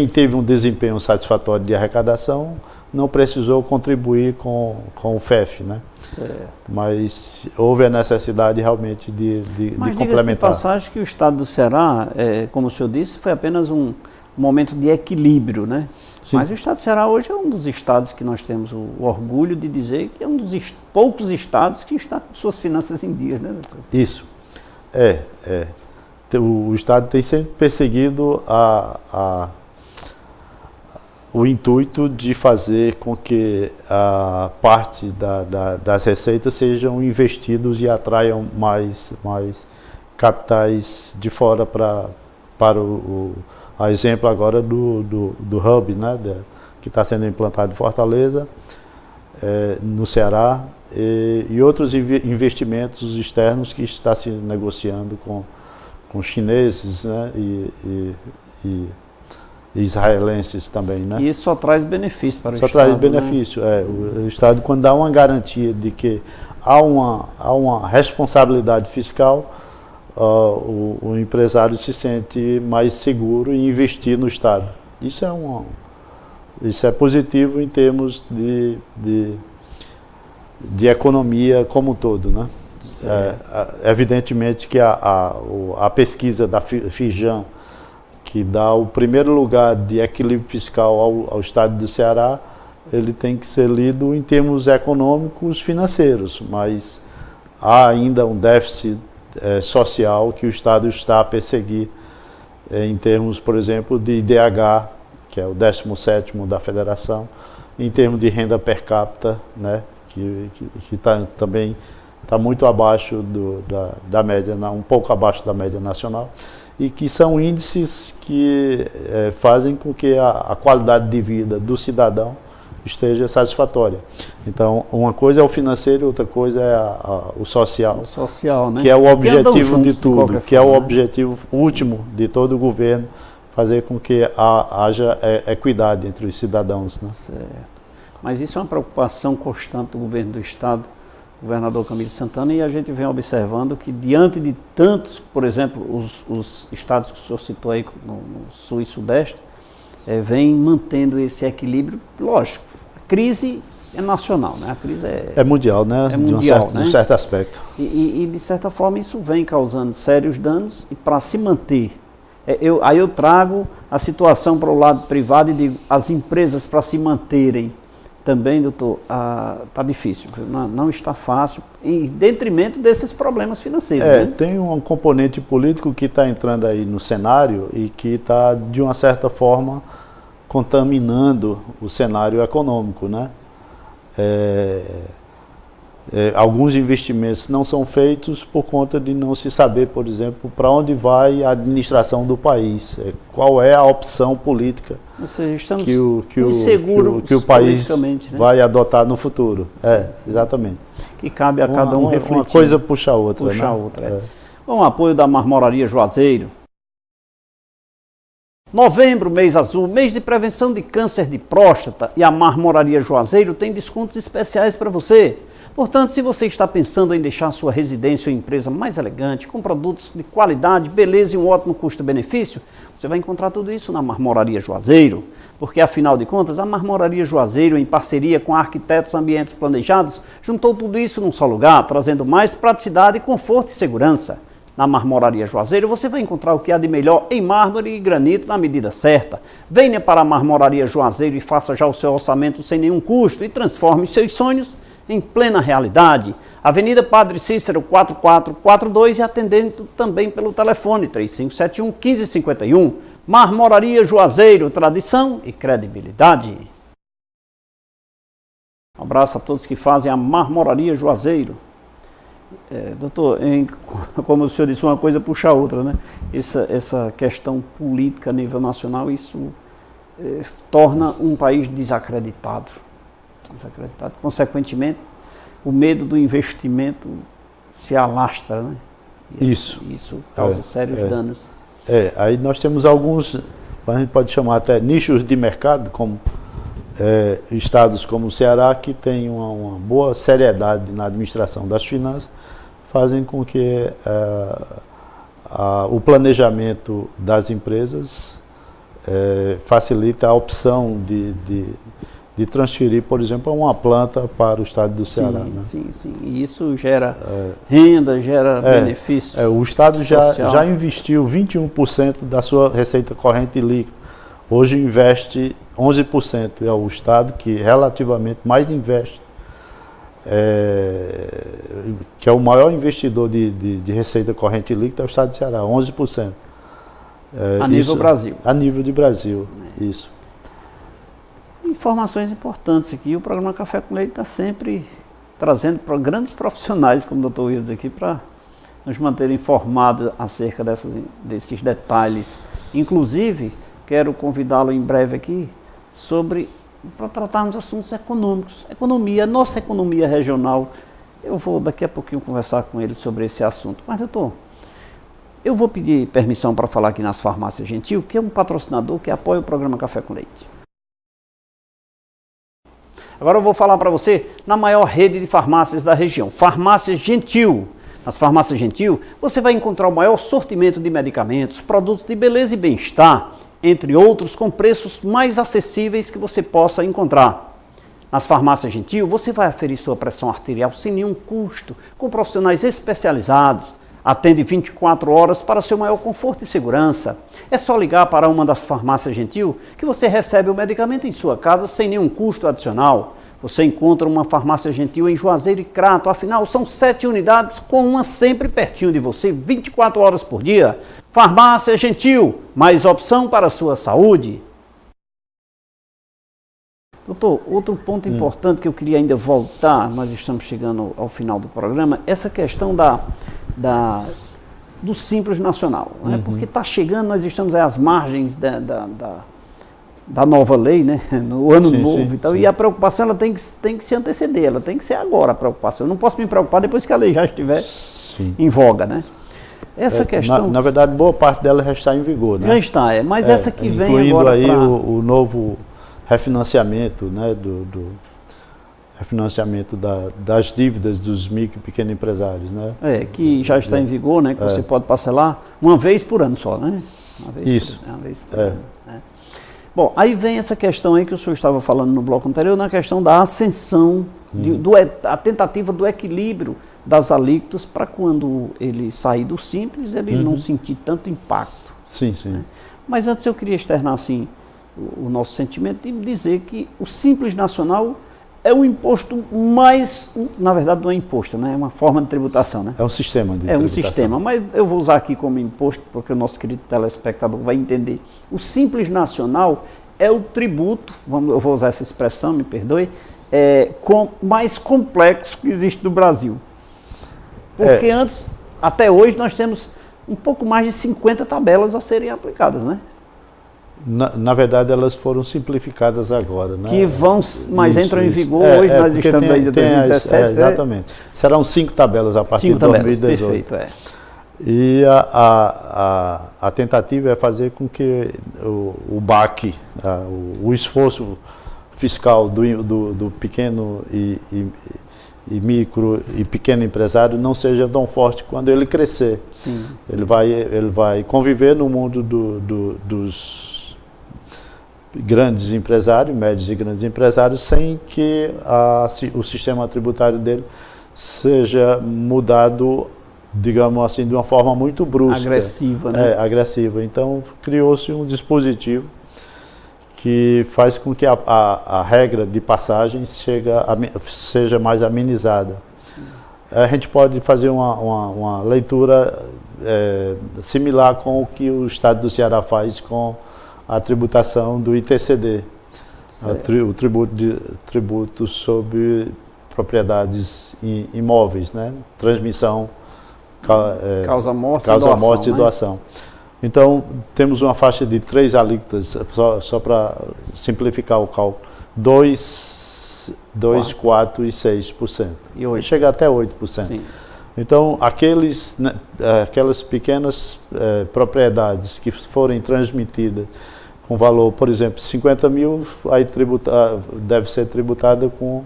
teve um desempenho satisfatório de arrecadação não precisou contribuir com o FEF, né? Certo. Mas houve a necessidade realmente de complementar. De passagem que o estado do Ceará, como o senhor disse, foi apenas um momento de equilíbrio, né? Sim. Mas o estado do Ceará hoje é um dos estados que nós temos o orgulho de dizer que é um dos poucos estados que está com suas finanças em dia, né, doutor? Isso. O estado tem sempre perseguido o intuito de fazer com que a parte das receitas sejam investidos e atraiam mais capitais de fora para a exemplo agora do Hub, né, que está sendo implantado em Fortaleza, no Ceará, e outros investimentos externos que está se negociando com chineses, né, e israelenses também, né? E isso só traz benefício para o Estado. Só traz benefício, né? O Estado, quando dá uma garantia de que há uma responsabilidade fiscal, o empresário se sente mais seguro em investir no Estado. Isso é positivo em termos de economia como um todo, né? Evidentemente que a pesquisa da Firjan, que dá o primeiro lugar de equilíbrio fiscal ao estado do Ceará, ele tem que ser lido em termos econômicos financeiros, mas há ainda um déficit social que o estado está a perseguir em termos, por exemplo, de IDH, que é o 17º da federação, em termos de renda per capita, né, que também está muito abaixo da média, um pouco abaixo da média nacional, e que são índices que fazem com que a qualidade de vida do cidadão esteja satisfatória. Então, uma coisa é o financeiro, outra coisa é o social. O social, né? Que é o objetivo de tudo, que é o objetivo último de todo o governo, fazer com que haja equidade entre os cidadãos, né? Certo. Mas isso é uma preocupação constante do governo do estado, governador Camilo Santana, e a gente vem observando que diante de tantos, por exemplo, os estados que o senhor citou aí no sul e sudeste, vem mantendo esse equilíbrio. Lógico, a crise é nacional, né? A crise é mundial, né? É mundial, de um certo aspecto. E de certa forma isso vem causando sérios danos, e para se manter, aí eu trago a situação para o lado privado e digo, as empresas para se manterem também, doutor, está difícil, não está fácil, em detrimento desses problemas financeiros. Né? Tem um componente político que está entrando aí no cenário e que está, de uma certa forma, contaminando o cenário econômico, né? Alguns investimentos não são feitos por conta de não se saber, por exemplo, para onde vai a administração do país, qual é a opção política que o país vai adotar no futuro. Sim. Exatamente. Que cabe a cada um refletir. Uma coisa puxa a outra. Com o apoio da Marmoraria Juazeiro. Novembro, mês azul, mês de prevenção de câncer de próstata, e a Marmoraria Juazeiro tem descontos especiais para você. Portanto, se você está pensando em deixar sua residência ou empresa mais elegante, com produtos de qualidade, beleza e um ótimo custo-benefício, você vai encontrar tudo isso na Marmoraria Juazeiro. Porque, afinal de contas, a Marmoraria Juazeiro, em parceria com Arquitetos Ambientes Planejados, juntou tudo isso num só lugar, trazendo mais praticidade, conforto e segurança. Na Marmoraria Juazeiro você vai encontrar o que há de melhor em mármore e granito na medida certa. Venha para a Marmoraria Juazeiro e faça já o seu orçamento sem nenhum custo e transforme os seus sonhos em plena realidade. Avenida Padre Cícero 4442 e atendendo também pelo telefone 3571-1551. Marmoraria Juazeiro, tradição e credibilidade. Um abraço a todos que fazem a Marmoraria Juazeiro. Doutor, como o senhor disse, uma coisa puxa a outra, né? Essa questão política a nível nacional, isso torna um país desacreditado. Consequentemente, o medo do investimento se alastra, né? Isso causa sérios danos. Aí nós temos alguns, a gente pode chamar até nichos de mercado, como estados como o Ceará, que tem uma boa seriedade na administração das finanças, fazem com que o planejamento das empresas facilite a opção de transferir, por exemplo, uma planta para o estado do Ceará. Sim. E isso gera renda, gera benefícios. O estado já investiu 21% da sua receita corrente líquida. Hoje investe 11%. É o estado que relativamente mais investe, que é o maior investidor de receita corrente líquida, é o estado de Ceará, 11%. A nível Brasil. A nível de Brasil, isso. Informações importantes aqui. O programa Café com Leite está sempre trazendo para grandes profissionais, como o doutor Wildes aqui, para nos manter informados acerca desses detalhes. Inclusive, quero convidá-lo em breve aqui para tratarmos assuntos econômicos. Nossa economia regional. Eu vou daqui a pouquinho conversar com ele sobre esse assunto. Mas, doutor, eu vou pedir permissão para falar aqui nas Farmácias Gentil, que é um patrocinador que apoia o programa Café com Leite. Agora eu vou falar para você na maior rede de farmácias da região, Farmácias Gentil. Nas Farmácias Gentil, você vai encontrar o maior sortimento de medicamentos, produtos de beleza e bem-estar, entre outros, com preços mais acessíveis que você possa encontrar. Nas farmácias Gentil, você vai aferir sua pressão arterial sem nenhum custo, com profissionais especializados. Atende 24 horas para seu maior conforto e segurança. É só ligar para uma das farmácias Gentil que você recebe o medicamento em sua casa sem nenhum custo adicional. Você encontra uma farmácia Gentil em Juazeiro e Crato, afinal são 7 unidades com uma sempre pertinho de você, 24 horas por dia. Farmácia Gentil, mais opção para a sua saúde. Doutor, outro ponto importante que eu queria ainda voltar, nós estamos chegando ao final do programa, essa questão do Simples Nacional, né? Porque está chegando, nós estamos às margens da nova lei, né? No ano novo e tal, e a preocupação ela tem que se anteceder, ela tem que ser agora a preocupação. Eu não posso me preocupar depois que a lei já estiver em voga, né? Essa questão... Na verdade, boa parte dela já está em vigor, né? Já está, mas essa que vem agora... Incluindo aí o novo refinanciamento, né, do refinanciamento das dívidas dos micro e pequenos empresários, né? Que já está em vigor, né? Que você pode parcelar uma vez por ano só, né? Uma vez por ano. Né? Bom, aí vem essa questão aí que o senhor estava falando no bloco anterior, na questão da ascensão, a tentativa do equilíbrio das alíquotas para quando ele sair do Simples, ele não sentir tanto impacto. Sim. Né? Mas antes eu queria externar assim o nosso sentimento e dizer que o Simples Nacional é o imposto mais, na verdade não é imposto, né? É uma forma de tributação, né? É um sistema de tributação. É um sistema, mas eu vou usar aqui como imposto porque o nosso querido telespectador vai entender. O Simples Nacional é o tributo, eu vou usar essa expressão, me perdoe, mais complexo que existe no Brasil. Porque antes, até hoje, nós temos um pouco mais de 50 tabelas a serem aplicadas, né? Na verdade, elas foram simplificadas agora, né? Que vão, mas entram em vigor hoje, nós estamos ainda em 2017. Exatamente. Serão 5 tabelas a partir de 2018. Perfeito, E a tentativa é fazer com que o BAC, o esforço fiscal do pequeno e micro e pequeno empresário não seja tão forte quando ele crescer. Sim. Ele vai conviver no mundo dos grandes empresários, médios e grandes empresários, sem que o sistema tributário dele seja mudado, digamos assim, de uma forma muito brusca. Agressiva, né? Agressiva. Então, criou-se um dispositivo que faz com que a regra de passagem seja mais amenizada. A gente pode fazer uma leitura similar com o que o Estado do Ceará faz com a tributação do ITCD, o tributo sobre propriedades imóveis, né? Transmissão, causa-morte e doação. Então, temos uma faixa de 3 alíquotas, só para simplificar o cálculo, 2, 4 e 6%. E 8%. Chega até 8%. Sim. Então, aquelas pequenas propriedades que forem transmitidas com valor, por exemplo, 50 mil, aí deve ser tributada com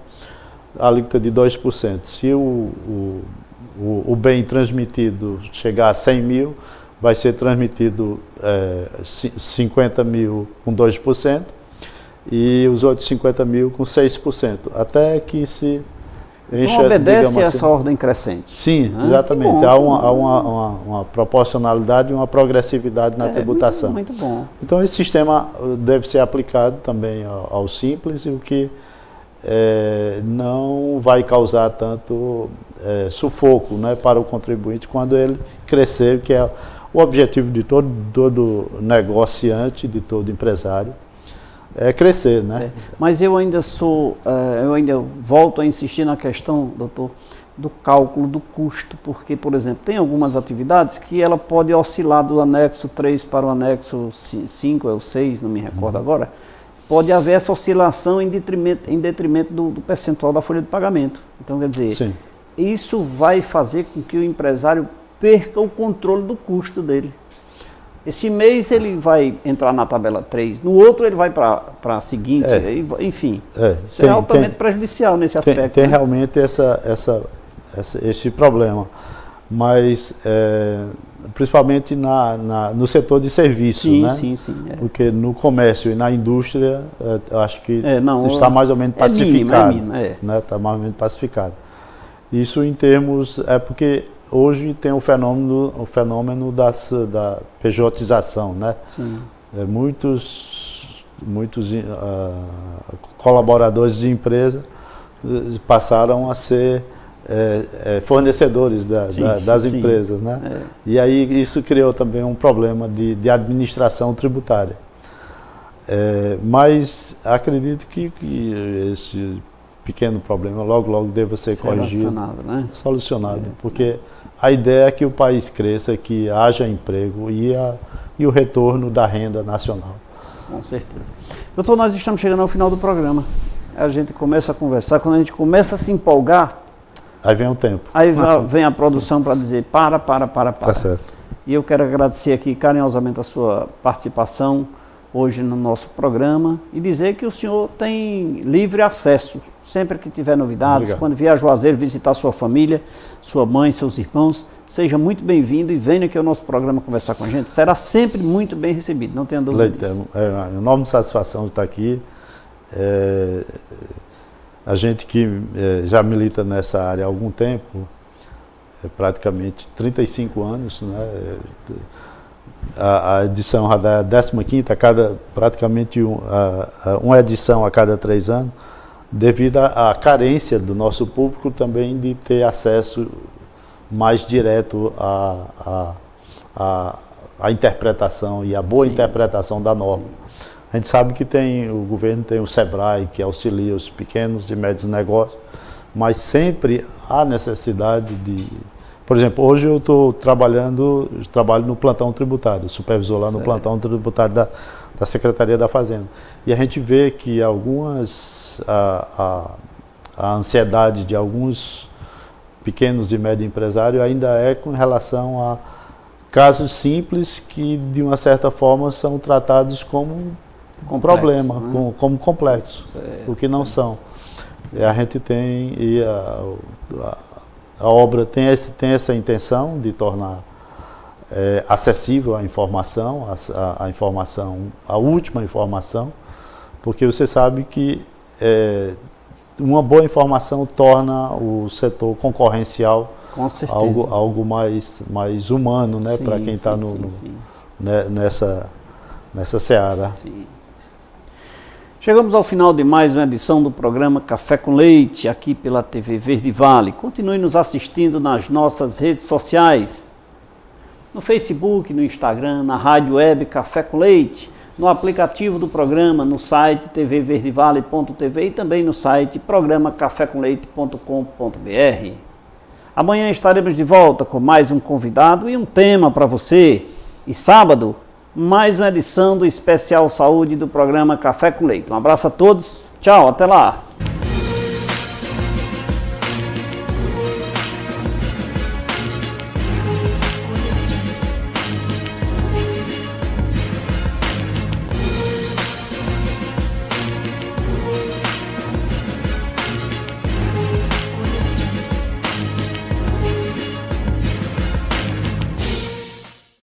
a alíquota de 2%. Se o bem transmitido chegar a 100 mil, vai ser transmitido 50 mil com 2% e os outros 50 mil com 6%, até que se encha, então obedece assim, essa ordem crescente. Sim, exatamente. Há uma proporcionalidade e uma progressividade na tributação. Muito bom. Então esse sistema deve ser aplicado também ao Simples, o que não vai causar tanto sufoco, né, para o contribuinte quando ele crescer, que é o objetivo de todo negociante, de todo empresário, é crescer, né? Mas eu ainda volto a insistir na questão, doutor, do cálculo do custo, porque, por exemplo, tem algumas atividades que ela pode oscilar do anexo 3 para o anexo 5, ou 6, não me recordo agora, pode haver essa oscilação em detrimento do percentual da folha de pagamento. Então, quer dizer, sim, isso vai fazer com que o empresário perca o controle do custo dele. Esse mês ele vai entrar na tabela 3, no outro ele vai para a seguinte, enfim. Isso é altamente prejudicial nesse aspecto. Tem realmente esse problema. Mas principalmente no setor de serviço, sim, né? Sim. Porque no comércio e na indústria, eu acho que está mais ou menos mínimo, pacificado. mínimo. Está mais ou menos pacificado. Isso em termos... É porque hoje tem o fenômeno da pejotização, né? Sim. Muitos colaboradores de empresa passaram a ser fornecedores das empresas, né? E aí isso criou também um problema de administração tributária. Mas acredito que esse pequeno problema logo deva ser corrigido, solucionado, porque a ideia é que o país cresça, que haja emprego e o retorno da renda nacional. Com certeza. Doutor, nós estamos chegando ao final do programa. A gente começa a conversar, quando a gente começa a se empolgar... Aí vem o tempo. Aí vem a produção para dizer, para. Tá certo. E eu quero agradecer aqui carinhosamente a sua participação hoje no nosso programa e dizer que o senhor tem livre acesso, sempre que tiver novidades, Obrigado. quando vier a Juazeiro visitar sua família, sua mãe, seus irmãos, seja muito bem-vindo e venha aqui ao nosso programa conversar com a gente. Será sempre muito bem recebido, não tenha dúvida disso. É uma enorme satisfação de estar aqui. A gente que já milita nessa área há algum tempo, praticamente 35 anos, né? A edição já dá a 15ª, praticamente uma edição a cada 3 anos, devido à carência do nosso público também de ter acesso mais direto à interpretação e à boa interpretação da norma. A gente sabe que o governo tem o SEBRAE, que auxilia os pequenos e médios negócios, mas sempre há necessidade de... Por exemplo, hoje eu trabalho no plantão tributário, supervisor lá no plantão tributário da Secretaria da Fazenda. E a gente vê que a ansiedade de alguns pequenos e médios empresários ainda é com relação a casos simples que, de uma certa forma, são tratados como um problema, né? como complexos, o que não são. E a gente tem... A obra tem essa intenção de tornar acessível a informação, a última informação, porque você sabe que uma boa informação torna o setor concorrencial algo mais humano, né, para quem está nessa seara. Sim. Chegamos ao final de mais uma edição do programa Café com Leite, aqui pela TV Verde Vale. Continue nos assistindo nas nossas redes sociais, no Facebook, no Instagram, na rádio web Café com Leite, no aplicativo do programa, no site tvverdevale.tv e também no site programacafécomleite.com.br. Amanhã estaremos de volta com mais um convidado e um tema para você. E sábado, mais uma edição do Especial Saúde do programa Café com Leite. Um abraço a todos, tchau, até lá!